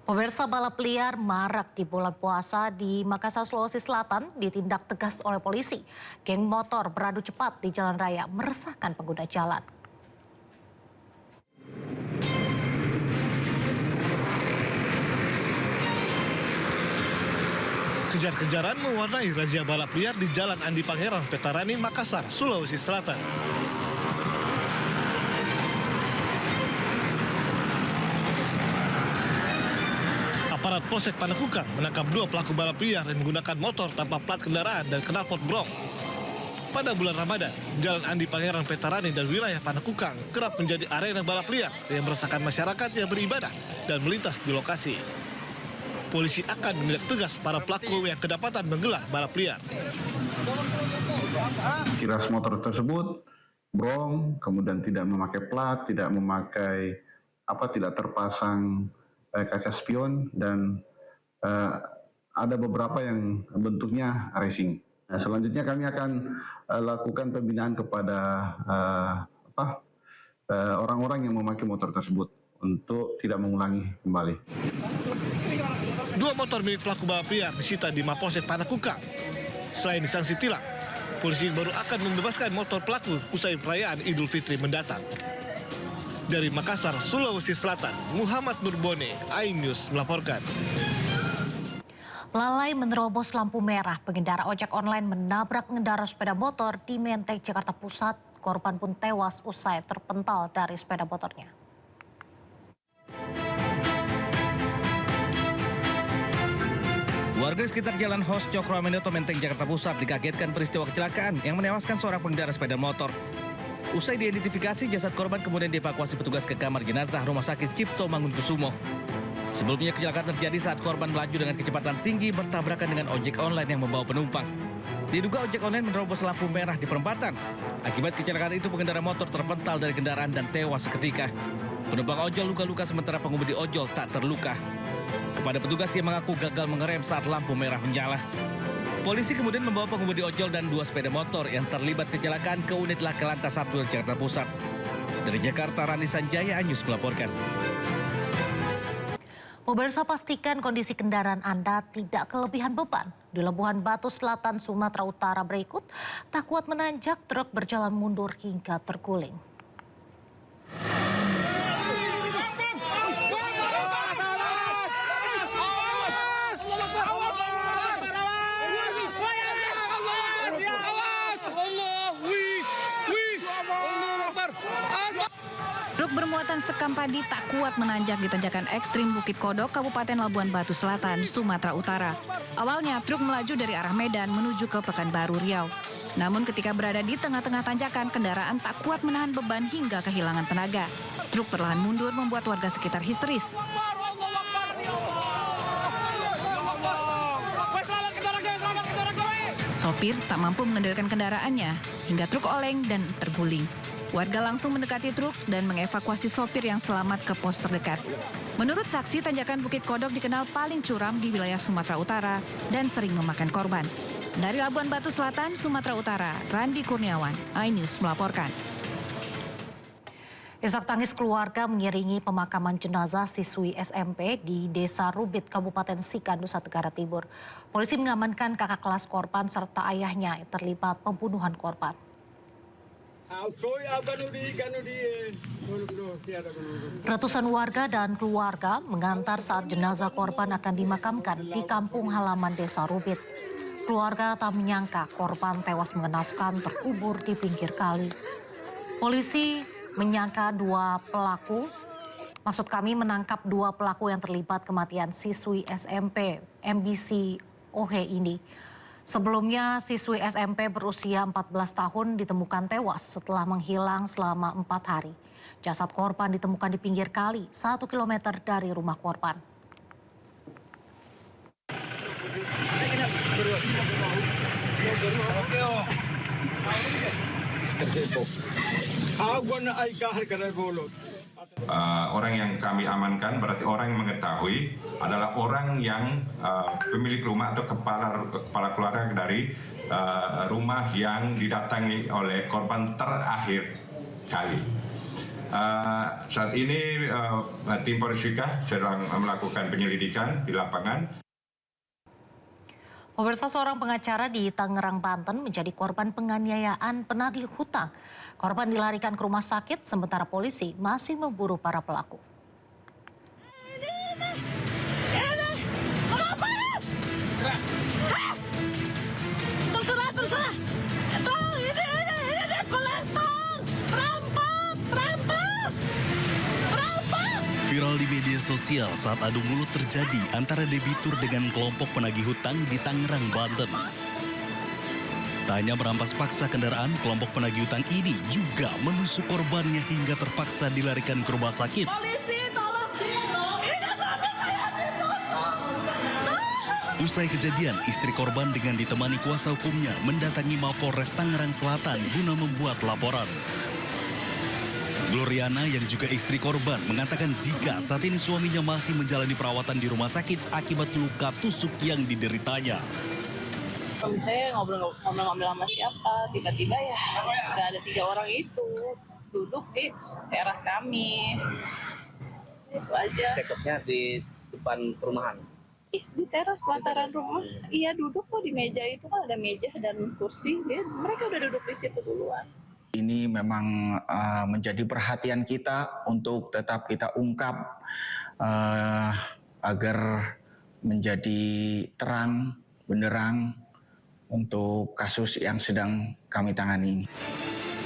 Pemirsa, balap liar marak di bulan puasa di Makassar, Sulawesi Selatan ditindak tegas oleh polisi. Geng motor beradu cepat di jalan raya meresahkan pengguna jalan. Kejar-kejaran mewarnai razia balap liar di Jalan Andi Pangerang, Petarani, Makassar, Sulawesi Selatan. Aparat Polsek Panakukang menangkap 2 pelaku balap liar yang menggunakan motor tanpa plat kendaraan dan knalpot brong. Pada bulan Ramadan, Jalan Andi Pangerang, Petarani, dan wilayah Panakukang kerap menjadi arena balap liar yang meresahkan masyarakat yang beribadah dan melintas di lokasi. Polisi akan menindak tegas para pelaku yang kedapatan menggelar balap liar. Kiras motor tersebut brong, kemudian tidak memakai plat, tidak terpasang kaca spion, dan ada beberapa yang bentuknya racing. Nah, selanjutnya kami akan lakukan pembinaan kepada orang-orang yang memakai motor tersebut untuk tidak mengulangi kembali. 2 motor milik pelaku balap liar disita di Mapolsek Panakukang. Selain sanksi tilang, polisi baru akan membebaskan motor pelaku usai perayaan Idul Fitri mendatang. Dari Makassar, Sulawesi Selatan, Muhammad Nurbone, iNews melaporkan. Lalai menerobos lampu merah, pengendara ojek online menabrak pengendara sepeda motor di Menteng, Jakarta Pusat. Korban pun tewas usai terpental dari sepeda motornya. Warga di sekitar Jalan Hos Cokro Aminoto, Menteng, Jakarta Pusat dikagetkan peristiwa kecelakaan yang menewaskan seorang pengendara sepeda motor. Usai diidentifikasi, jasad korban kemudian dievakuasi petugas ke kamar jenazah Rumah Sakit Cipto Mangunkusumo. Sebelumnya kecelakaan terjadi saat korban melaju dengan kecepatan tinggi bertabrakan dengan ojek online yang membawa penumpang. Diduga ojek online menerobos lampu merah di perempatan. Akibat kecelakaan itu pengendara motor terpental dari kendaraan dan tewas seketika. Penumpang ojol luka-luka sementara pengemudi ojol tak terluka. Kepada petugas yang mengaku gagal mengerem saat lampu merah menyala. Polisi kemudian membawa pengemudi ojol dan 2 sepeda motor yang terlibat kecelakaan ke unit Laka Lantas Satwil Jakarta Pusat. Dari Jakarta, Rani Sanjaya, iNews melaporkan. Pemirsa, pastikan kondisi kendaraan Anda tidak kelebihan beban. Di Labuhan Batu Selatan, Sumatera Utara berikut, tak kuat menanjak, truk berjalan mundur hingga terguling. Truk bermuatan sekam padi tak kuat menanjak di tanjakan ekstrim Bukit Kodok, Kabupaten Labuan Batu Selatan, Sumatera Utara. Awalnya truk melaju dari arah Medan menuju ke Pekanbaru, Riau. Namun ketika berada di tengah-tengah tanjakan, kendaraan tak kuat menahan beban hingga kehilangan tenaga. Truk perlahan mundur membuat warga sekitar histeris. Sopir tak mampu mengendalikan kendaraannya hingga truk oleng dan terguling. Warga langsung mendekati truk dan mengevakuasi sopir yang selamat ke pos terdekat. Menurut saksi, tanjakan Bukit Kodok dikenal paling curam di wilayah Sumatera Utara dan sering memakan korban. Dari Labuan Batu Selatan, Sumatera Utara, Randi Kurniawan, iNews melaporkan. Isak tangis keluarga mengiringi pemakaman jenazah siswi SMP di Desa Rubit, Kabupaten Sika, Nusa Tenggara Timur. Polisi mengamankan kakak kelas korban serta ayahnya yang terlibat pembunuhan korban. Ratusan warga dan keluarga mengantar saat jenazah korban akan dimakamkan di kampung halaman Desa Rubit. Keluarga tak menyangka korban tewas mengenaskan terkubur di pinggir kali. Polisi menangkap 2 pelaku yang terlibat kematian siswi SMP MBC OHE ini. Sebelumnya, siswi SMP berusia 14 tahun ditemukan tewas setelah menghilang selama 4 hari. Jasad korban ditemukan di pinggir kali 1 kilometer dari rumah korban. Orang yang kami amankan berarti orang yang mengetahui adalah orang yang pemilik rumah atau kepala keluarga dari rumah yang didatangi oleh korban terakhir kali. Saat ini tim Polresika sedang melakukan penyelidikan di lapangan. Pemirsa, seorang pengacara di Tangerang, Banten menjadi korban penganiayaan penagih hutang. Korban dilarikan ke rumah sakit sementara polisi masih memburu para pelaku. Viral di media sosial saat adu mulut terjadi antara debitur dengan kelompok penagih hutang di Tangerang, Banten. Tak hanya merampas paksa kendaraan, kelompok penagih hutang ini juga menusuk korbannya hingga terpaksa dilarikan ke rumah sakit. Polisi, tolong! Ini suami saya ditusuk! Usai kejadian, istri korban dengan ditemani kuasa hukumnya mendatangi Mapolres Tangerang Selatan guna membuat laporan. Gloriana yang juga istri korban mengatakan jika saat ini suaminya masih menjalani perawatan di rumah sakit akibat luka tusuk yang dideritanya. Saya ngobrol-ngobrol sama siapa, tiba-tiba ya nggak ada 3 orang itu duduk di teras kami. Itu aja. Cekcoknya di depan perumahan? Di teras pelataran rumah. Iya, duduk kok di meja itu, kan ada meja dan kursi. Mereka udah duduk di situ duluan. Ini memang menjadi perhatian kita untuk tetap kita ungkap agar menjadi terang, benderang untuk kasus yang sedang kami tangani.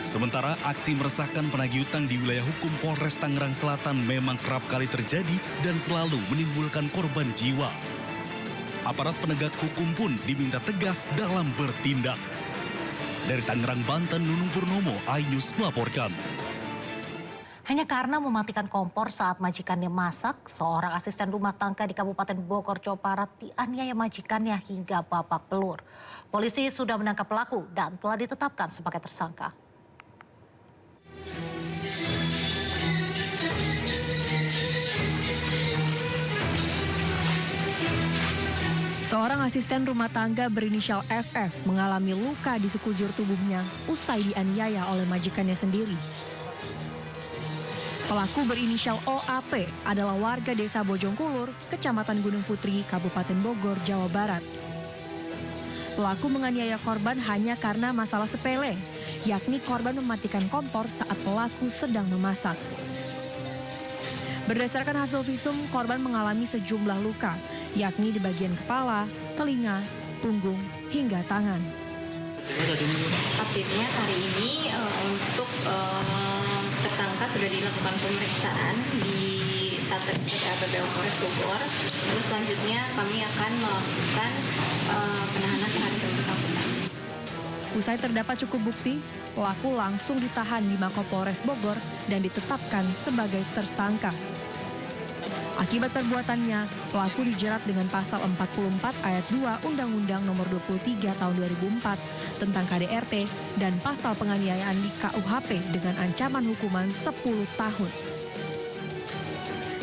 Sementara aksi meresahkan penagih hutang di wilayah hukum Polres Tangerang Selatan memang kerap kali terjadi dan selalu menimbulkan korban jiwa. Aparat penegak hukum pun diminta tegas dalam bertindak. Dari Tangerang, Banten, Nunung Purnomo, iNews melaporkan. Hanya karena mematikan kompor saat majikannya masak, seorang asisten rumah tangga di Kabupaten Bogor, Jawa Barat dianiaya majikannya hingga babak belur. Polisi sudah menangkap pelaku dan telah ditetapkan sebagai tersangka. Seorang asisten rumah tangga berinisial FF mengalami luka di sekujur tubuhnya usai dianiaya oleh majikannya sendiri. Pelaku berinisial OAP adalah warga desa Bojongkulur, Kecamatan Gunung Putri, Kabupaten Bogor, Jawa Barat. Pelaku menganiaya korban hanya karena masalah sepele, yakni korban mematikan kompor saat pelaku sedang memasak. Berdasarkan hasil visum, korban mengalami sejumlah luka, yakni di bagian kepala, telinga, punggung, hingga tangan. Update-nya hari ini untuk tersangka sudah dilakukan pemeriksaan di Satreskrim PPO Polres Bogor. Lalu selanjutnya kami akan melakukan penahanan terhadap yang bersangkutan. Usai terdapat cukup bukti, pelaku langsung ditahan di Mapolres Bogor dan ditetapkan sebagai tersangka. Akibat perbuatannya, pelaku dijerat dengan pasal 44 ayat 2 Undang-Undang Nomor 23 Tahun 2004 tentang KDRT dan pasal penganiayaan di KUHP dengan ancaman hukuman 10 tahun.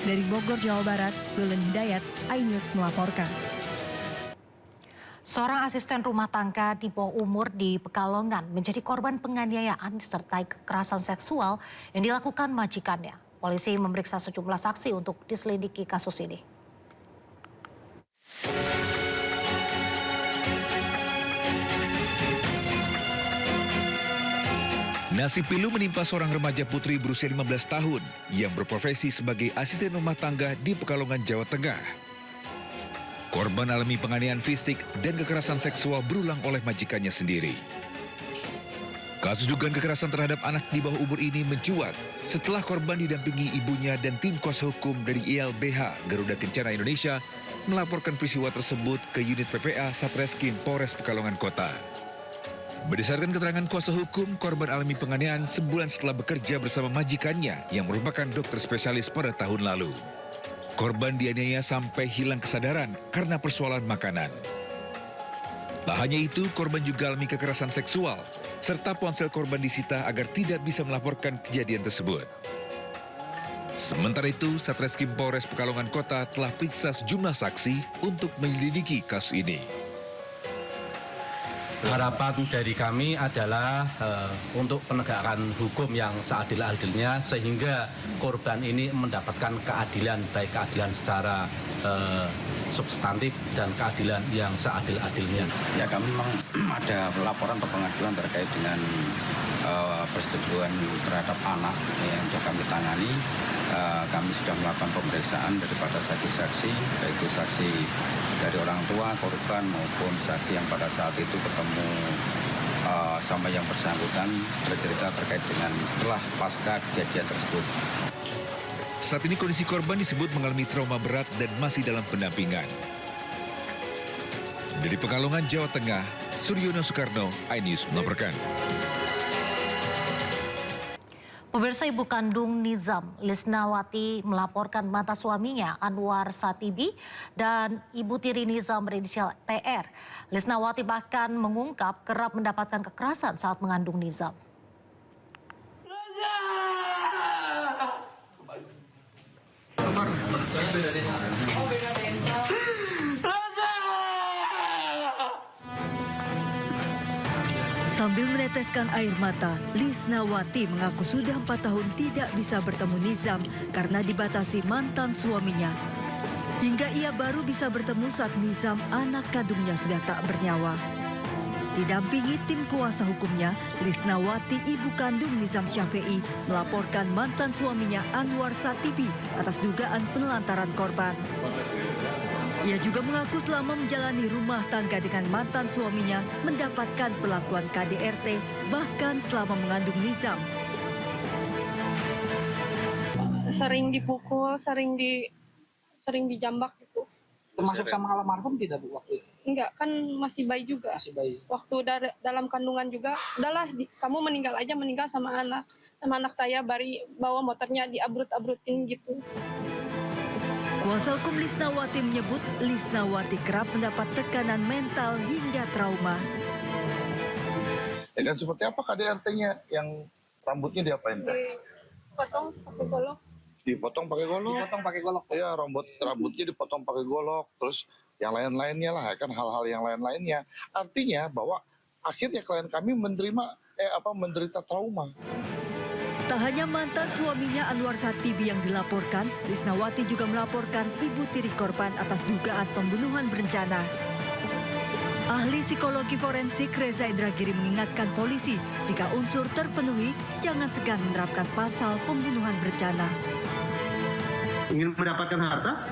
Dari Bogor, Jawa Barat, Lulun Hidayat, iNews melaporkan. Seorang asisten rumah tangga di bawah umur di Pekalongan menjadi korban penganiayaan disertai kekerasan seksual yang dilakukan majikannya. Polisi memeriksa sejumlah saksi untuk diselidiki kasus ini. Nasib pilu menimpa seorang remaja putri berusia 15 tahun yang berprofesi sebagai asisten rumah tangga di Pekalongan, Jawa Tengah. Korban alami penganiayaan fisik dan kekerasan seksual berulang oleh majikannya sendiri. Kasus dugaan kekerasan terhadap anak di bawah umur ini mencuat setelah korban didampingi ibunya dan tim kuasa hukum dari ILBH Garuda Kencana Indonesia melaporkan peristiwa tersebut ke unit PPA Satreskrim Polres Pekalongan Kota. Berdasarkan keterangan kuasa hukum, korban alami penganiayaan sebulan setelah bekerja bersama majikannya yang merupakan dokter spesialis pada tahun lalu. Korban dianiaya sampai hilang kesadaran karena persoalan makanan. Tak hanya itu, korban juga alami kekerasan seksual, serta ponsel korban disita agar tidak bisa melaporkan kejadian tersebut. Sementara itu, Satreskrim Polres Pekalongan Kota telah periksa sejumlah saksi untuk menyelidiki kasus ini. Harapan dari kami adalah untuk penegakan hukum yang seadil-adilnya sehingga korban ini mendapatkan keadilan, baik keadilan secara substantif dan keadilan yang seadil-adilnya. Ya, kami memang ada laporan atau pengaduan terkait dengan persetujuan terhadap anak yang sudah kami tangani. Kami sudah melakukan pemeriksaan daripada saksi-saksi, baik itu saksi dari orang tua korban maupun saksi yang pada saat itu ketemu sama yang bersangkutan bercerita terkait dengan setelah pasca kejadian tersebut. Saat ini kondisi korban disebut mengalami trauma berat dan masih dalam pendampingan. Dari Pekalongan, Jawa Tengah, Suryono Soekarno, iNews melaporkan. Pemirsa, ibu kandung Nizam, Lisnawati, melaporkan mantan suaminya Anwar Satibi dan ibu tiri Nizam berinisial TR. Lisnawati bahkan mengungkap kerap mendapatkan kekerasan saat mengandung Nizam. Sambil meneteskan air mata, Lisnawati mengaku sudah 4 tahun tidak bisa bertemu Nizam karena dibatasi mantan suaminya. Hingga ia baru bisa bertemu saat Nizam, anak kandungnya, sudah tak bernyawa. Didampingi tim kuasa hukumnya, Lisnawati, ibu kandung Nizam Syafei, melaporkan mantan suaminya Anwar Satibi atas dugaan penelantaran korban. Ia juga mengaku selama menjalani rumah tangga dengan mantan suaminya mendapatkan perlakuan KDRT bahkan selama mengandung Nizam. Sering dipukul, sering dijambak gitu. Termasuk sama almarhum tidak Bu waktu itu? Enggak, kan masih bayi juga. Masih bayi. Waktu dalam kandungan juga, udahlah kamu meninggal sama anak saya, bawa motornya diabrut-abrutin gitu. Kuasa hukum Lisnawati menyebut Lisnawati kerap mendapat tekanan mental hingga trauma. Ya kan seperti apa KDRT-nya yang rambutnya diapain? Dipotong pakai golok. Dipotong pakai golok? Dipotong pakai golok. Iya, rambutnya dipotong pakai golok. Terus yang lain-lainnya lah, kan hal-hal yang lain-lainnya. Artinya bahwa akhirnya klien kami menderita trauma. Tak hanya mantan suaminya Anwar Satibi yang dilaporkan, Lisnawati juga melaporkan ibu tiri korban atas dugaan pembunuhan berencana. Ahli psikologi forensik Reza Indragiri mengingatkan polisi jika unsur terpenuhi, jangan segan menerapkan pasal pembunuhan berencana. Ingin mendapatkan harta?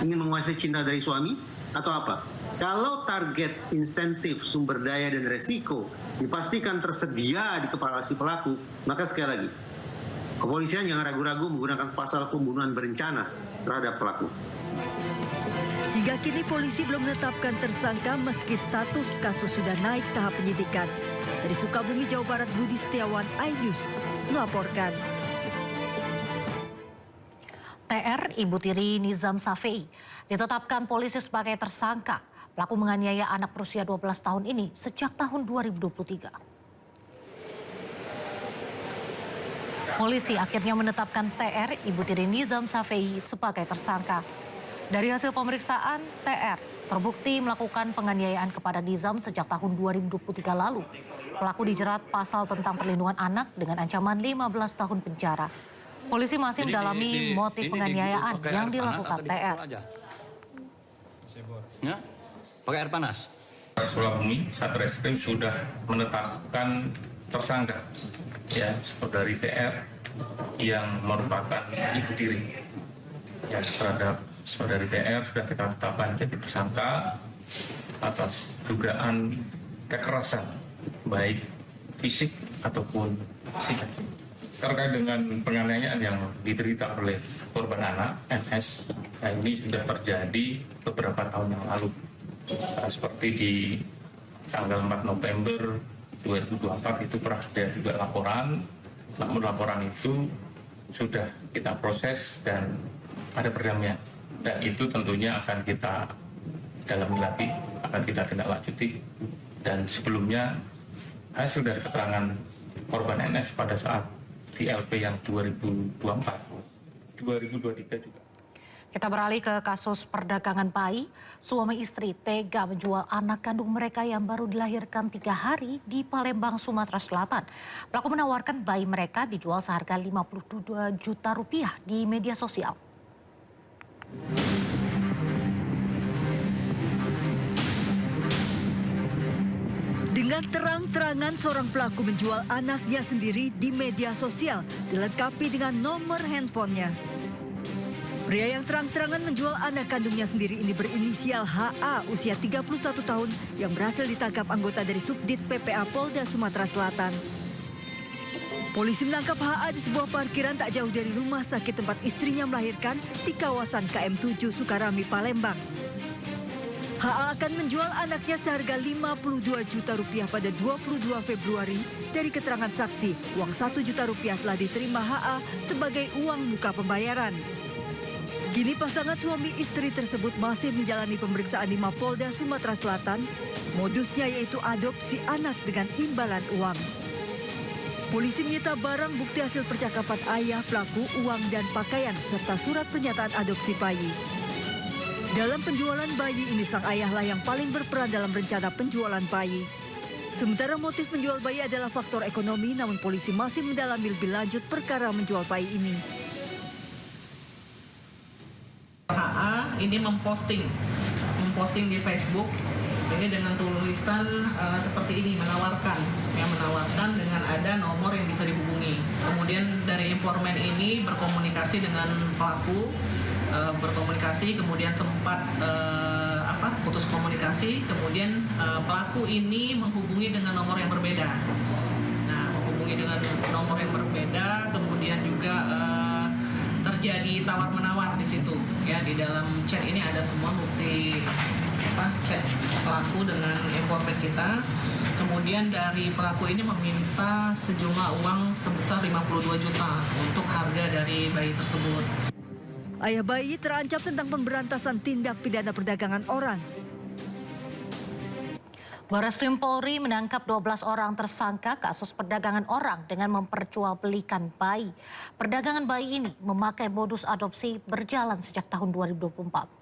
Ingin menguasai cinta dari suami? Atau apa? Kalau target, insentif, sumber daya, dan resiko dipastikan tersedia di kepala si pelaku, maka sekali lagi, kepolisian jangan ragu-ragu menggunakan pasal pembunuhan berencana terhadap pelaku. Hingga kini polisi belum menetapkan tersangka meski status kasus sudah naik tahap penyidikan. Dari Sukabumi, Jawa Barat, Budi Setiawan, iNews melaporkan. TR, ibu tiri Nizam Syafei, ditetapkan polisi sebagai tersangka. Pelaku menganiaya anak berusia 12 tahun ini sejak tahun 2023. Polisi akhirnya menetapkan TR, ibu tiri Nizam Syafei, sebagai tersangka. Dari hasil pemeriksaan, TR terbukti melakukan penganiayaan kepada Nizam sejak tahun 2023 lalu. Pelaku dijerat pasal tentang perlindungan anak dengan ancaman 15 tahun penjara. Polisi masih mendalami motif penganiayaan yang dilakukan TR. Ya? Pakai air panas. Sukabumi Satreskrim sudah menetapkan tersangka ya saudari TR yang merupakan ibu tiri. Ya, terhadap saudari TR sudah kita tetapkan jadi tersangka atas dugaan kekerasan baik fisik ataupun psikis. Terkait dengan penganiayaan yang diderita oleh korban anak NS, ini sudah terjadi beberapa tahun yang lalu. Seperti di tanggal 4 November 2024 itu pernah ada juga laporan, namun laporan itu sudah kita proses dan ada perdamaian. Dan itu tentunya akan kita dalami lagi, akan kita tindak lanjuti. Dan sebelumnya hasil dari keterangan korban NS pada saat di LP yang 2024, 2023 juga. Kita beralih ke kasus perdagangan bayi. Suami istri tega menjual anak kandung mereka yang baru dilahirkan 3 hari di Palembang, Sumatera Selatan. Pelaku menawarkan bayi mereka dijual seharga 52 juta rupiah di media sosial. Dengan terang-terangan seorang pelaku menjual anaknya sendiri di media sosial, dilengkapi dengan nomor handphonenya. Pria yang terang-terangan menjual anak kandungnya sendiri ini berinisial HA, usia 31 tahun, yang berhasil ditangkap anggota dari Subdit PPA Polda Sumatera Selatan. Polisi menangkap HA di sebuah parkiran tak jauh dari rumah sakit tempat istrinya melahirkan di kawasan KM7 Sukarami, Palembang. HA akan menjual anaknya seharga 52 juta rupiah pada 22 Februari. Dari keterangan saksi, uang 1 juta rupiah telah diterima HA sebagai uang muka pembayaran. Kini pasangan suami istri tersebut masih menjalani pemeriksaan di Mapolda Sumatera Selatan. Modusnya yaitu adopsi anak dengan imbalan uang. Polisi menyita barang bukti hasil percakapan ayah pelaku, uang dan pakaian, serta surat pernyataan adopsi bayi. Dalam penjualan bayi ini, sang ayahlah yang paling berperan dalam rencana penjualan bayi. Sementara motif menjual bayi adalah faktor ekonomi, namun polisi masih mendalami lebih lanjut perkara menjual bayi ini. HA ini memposting di Facebook ini dengan tulisan seperti ini, menawarkan dengan ada nomor yang bisa dihubungi. Kemudian dari informan ini berkomunikasi dengan pelaku, kemudian sempat putus komunikasi, kemudian pelaku ini menghubungi dengan nomor yang berbeda. Nah, menghubungi dengan nomor yang berbeda, kemudian juga terjadi tawar-menawar di situ. Ya, di dalam chat ini ada semua bukti chat pelaku dengan informan kita. Kemudian dari pelaku ini meminta sejumlah uang sebesar 52 juta untuk harga dari bayi tersebut. Ayah bayi terancam tentang pemberantasan tindak pidana perdagangan orang. Barreskrim Polri menangkap 12 orang tersangka kasus perdagangan orang dengan memperjualbelikan bayi. Perdagangan bayi ini memakai modus adopsi berjalan sejak tahun 2024.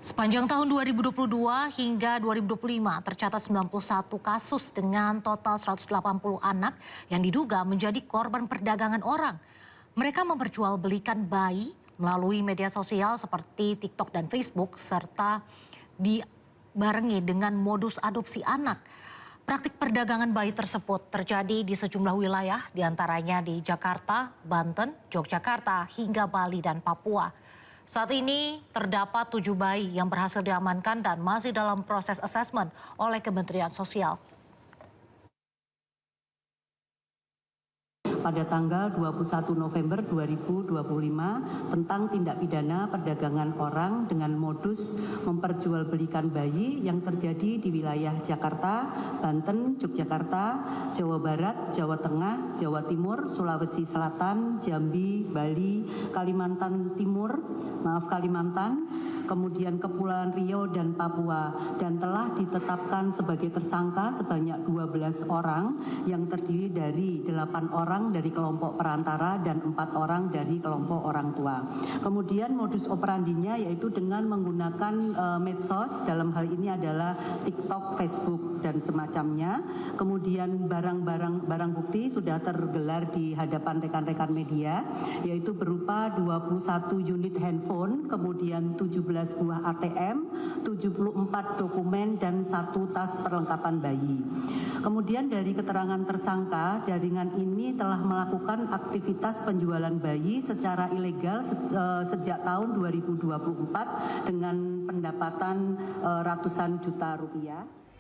Sepanjang tahun 2022 hingga 2025 tercatat 91 kasus dengan total 180 anak yang diduga menjadi korban perdagangan orang. Mereka memperjualbelikan bayi melalui media sosial seperti TikTok dan Facebook serta dibarengi dengan modus adopsi anak. Praktik perdagangan bayi tersebut terjadi di sejumlah wilayah, diantaranya di Jakarta, Banten, Yogyakarta, hingga Bali dan Papua. Saat ini terdapat 7 bayi yang berhasil diamankan dan masih dalam proses asesmen oleh Kementerian Sosial. Pada tanggal 21 November 2025 tentang tindak pidana perdagangan orang dengan modus memperjualbelikan bayi yang terjadi di wilayah Jakarta, Banten, Yogyakarta, Jawa Barat, Jawa Tengah, Jawa Timur, Sulawesi Selatan, Jambi, Bali, Kalimantan, kemudian Kepulauan Riau dan Papua, dan telah ditetapkan sebagai tersangka sebanyak 12 orang yang terdiri dari 8 orang dari kelompok perantara dan 4 orang dari kelompok orang tua. Kemudian modus operandinya yaitu dengan menggunakan medsos, dalam hal ini adalah TikTok, Facebook dan semacamnya. Kemudian barang bukti sudah tergelar di hadapan rekan-rekan media, yaitu berupa 21 unit handphone, kemudian 17 buah ATM, 74 dokumen dan 1 tas perlengkapan bayi. Kemudian dari keterangan tersangka, jaringan ini telah melakukan aktivitas penjualan bayi secara ilegal sejak tahun 2024 dengan pendapatan ratusan juta rupiah.